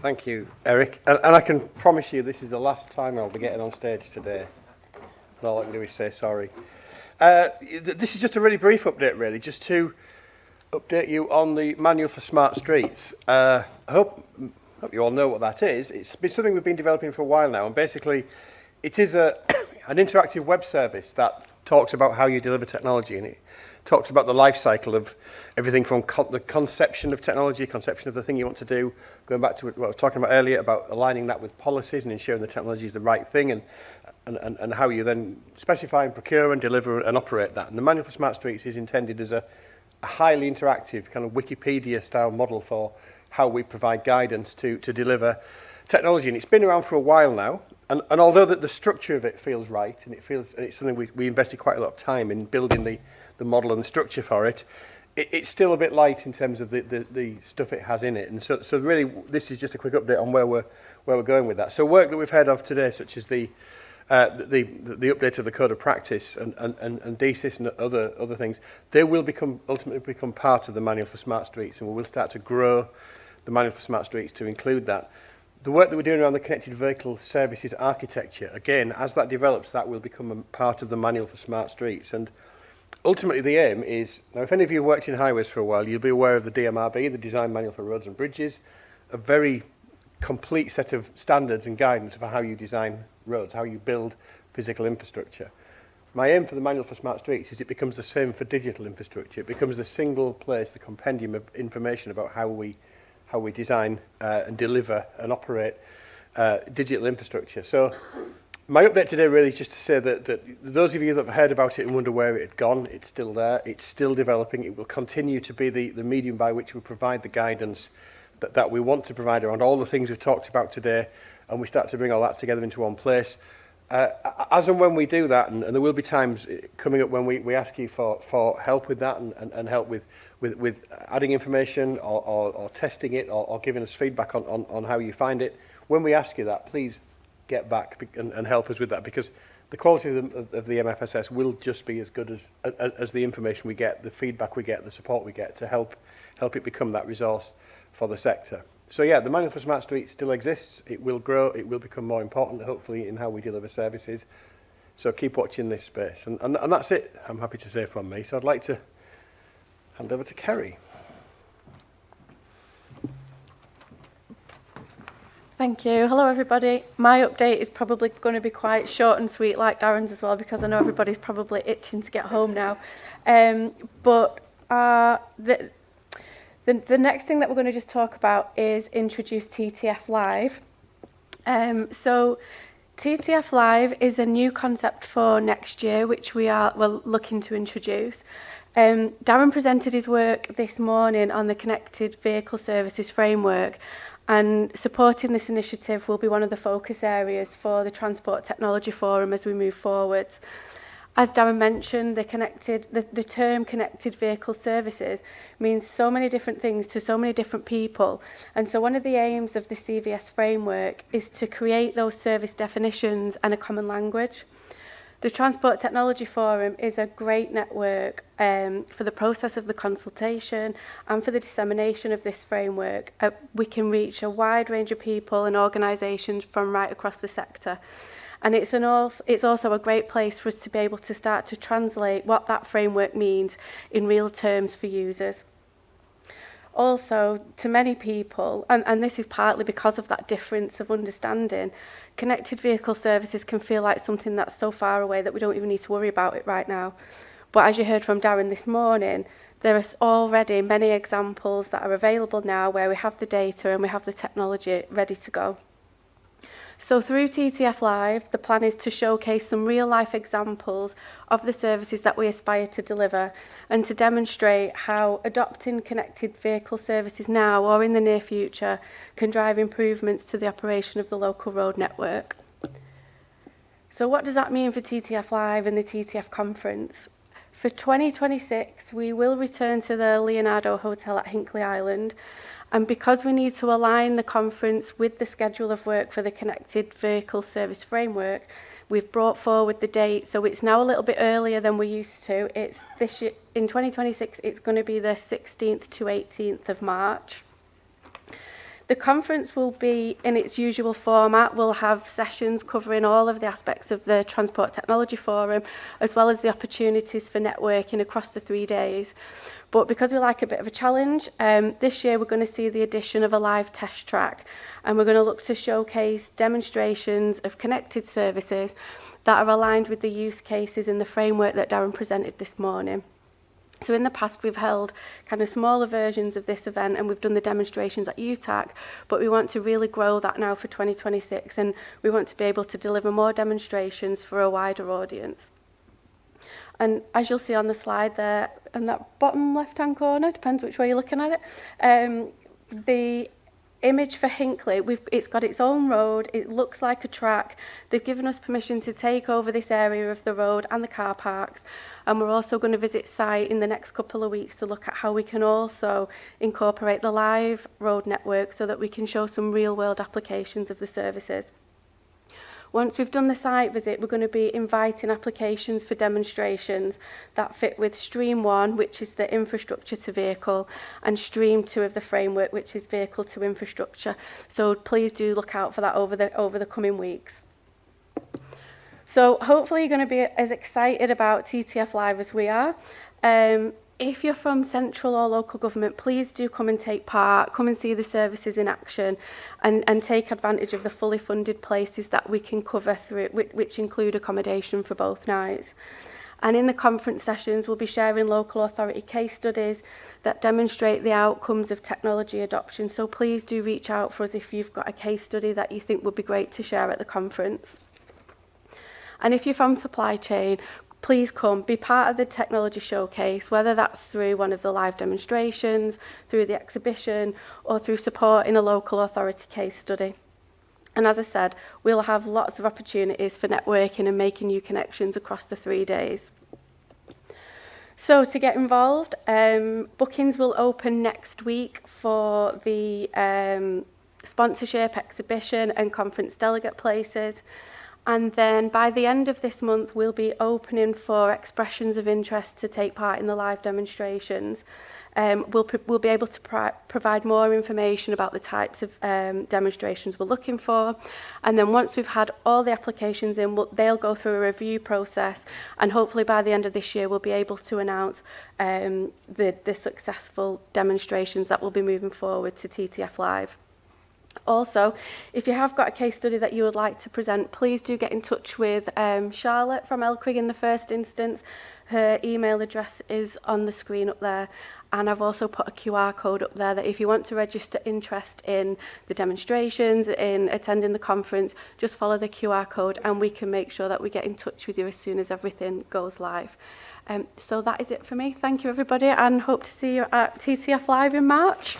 Thank you, Eric. And I can promise you this is the last time I'll be getting on stage today. And all I can do is say sorry. This is just a really brief update, really, just to update you on the Manual for Smart Streets. I hope you all know what that is. It's been something we've been developing for a while now, and basically it is an interactive web service that talks about how you deliver technology, and it talks about the life cycle of everything from the conception of technology, conception of the thing you want to do, going back to what I was talking about earlier about aligning that with policies and ensuring the technology is the right thing, and how you then specify and procure and deliver and operate that. And the Manual for Smart Streets is intended as a highly interactive kind of Wikipedia-style model for how we provide guidance to deliver technology. And it's been around for a while now. And although the structure of it feels right, and it's something we invested quite a lot of time in building the model and the structure for it, it's still a bit light in terms of the stuff it has in it. And so really, this is just a quick update on where we're going with that. So work that we've heard of today, such as the update of the code of practice and DSIS and other things, they will ultimately become part of the Manual for Smart Streets, and we will start to grow the Manual for Smart Streets to include that. The work that we're doing around the connected vehicle services architecture, again, as that develops, that will become a part of the Manual for Smart Streets. And ultimately, the aim is, now if any of you have worked in highways for a while, you'll be aware of the DMRB, the Design Manual for Roads and Bridges, a very complete set of standards and guidance for how you design roads, how you build physical infrastructure. My aim for the Manual for Smart Streets is it becomes the same for digital infrastructure. It becomes the single place, the compendium of information about how we design and deliver and operate digital infrastructure. So my update today really is just to say that those of you that have heard about it and wonder where it had gone, it's still there, it's still developing, it will continue to be the medium by which we provide the guidance that we want to provide around all the things we've talked about today, and we start to bring all that together into one place. As and when we do that, and there will be times coming up when we ask you for help with that and help with adding information or testing it or giving us feedback on how you find it, when we ask you that, please get back and help us with that, because the quality of the MFSS will just be as good as the information we get, the feedback we get, the support we get to help it become that resource for the sector. So yeah, the Manual for Smart Streets still exists. It will grow. It will become more important, hopefully, in how we deliver services. So keep watching this space. And that's it, I'm happy to say, from me. So I'd like to hand over to Kerry. Thank you. Hello, everybody. My update is probably going to be quite short and sweet, like Darren's as well, because I know everybody's probably itching to get home now. The next thing that we're going to just talk about is introduce TTF Live. So TTF Live is a new concept for next year, which we're looking to introduce. Darren presented his work this morning on the Connected Vehicle Services Framework, and supporting this initiative will be one of the focus areas for the Transport Technology Forum as we move forward. As Darren mentioned, the term connected vehicle services means so many different things to so many different people. And so one of the aims of the CVS framework is to create those service definitions and a common language. The Transport Technology Forum is a great network for the process of the consultation and for the dissemination of this framework. We can reach a wide range of people and organisations from right across the sector. And it's also a great place for us to be able to start to translate what that framework means in real terms for users. Also, to many people, and this is partly because of that difference of understanding, connected vehicle services can feel like something that's so far away that we don't even need to worry about it right now. But as you heard from Darren this morning, there are already many examples that are available now where we have the data and we have the technology ready to go. So through TTF Live, the plan is to showcase some real-life examples of the services that we aspire to deliver and to demonstrate how adopting connected vehicle services now or in the near future can drive improvements to the operation of the local road network. So what does that mean for TTF Live and the TTF conference? For 2026, we will return to the Leonardo Hotel at Hinkley Island. And because we need to align the conference with the schedule of work for the Connected Vehicle Service Framework, we've brought forward the date. So it's now a little bit earlier than we're used to. It's this year, in 2026, it's going to be the 16th to 18th of March. The conference will be in its usual format. We'll have sessions covering all of the aspects of the Transport Technology Forum, as well as the opportunities for networking across the 3 days. But because we like a bit of a challenge, this year we're going to see the addition of a live test track, and we're going to look to showcase demonstrations of connected services that are aligned with the use cases in the framework that Darren presented this morning. So in the past, we've held kind of smaller versions of this event and we've done the demonstrations at UTAC, but we want to really grow that now for 2026, and we want to be able to deliver more demonstrations for a wider audience. And as you'll see on the slide there, in that bottom left-hand corner, depends which way you're looking at it, the image for Hinckley, it's got its own road, it looks like a track. They've given us permission to take over this area of the road and the car parks, and we're also going to visit site in the next couple of weeks to look at how we can also incorporate the live road network so that we can show some real-world applications of the services. Once we've done the site visit, we're going to be inviting applications for demonstrations that fit with Stream 1, which is the infrastructure to vehicle, and Stream 2 of the framework, which is vehicle to infrastructure. So please do look out for that over the coming weeks. So hopefully you're going to be as excited about TTF Live as we are. If you're from central or local government, please do come and take part, come and see the services in action, and take advantage of the fully funded places that we can cover through, which include accommodation for both nights. And in the conference sessions, we'll be sharing local authority case studies that demonstrate the outcomes of technology adoption. So please do reach out for us if you've got a case study that you think would be great to share at the conference. And if you're from supply chain, please come, be part of the technology showcase, whether that's through one of the live demonstrations, through the exhibition, or through support in a local authority case study. And as I said, we'll have lots of opportunities for networking and making new connections across the 3 days. So to get involved, bookings will open next week for the sponsorship, exhibition and conference delegate places. And then by the end of this month, we'll be opening for expressions of interest to take part in the live demonstrations. We'll be able to provide more information about the types of demonstrations we're looking for. And then once we've had all the applications in, they'll go through a review process. And hopefully by the end of this year, we'll be able to announce the successful demonstrations that will be moving forward to TTF Live. Also, if you have got a case study that you would like to present, please do get in touch with Charlotte from LCRIG in the first instance. Her email address is on the screen up there, and I've also put a QR code up there that if you want to register interest in the demonstrations, in attending the conference, just follow the QR code and we can make sure that we get in touch with you as soon as everything goes live. So that is it for me. Thank you everybody, and hope to see you at TTF Live in March.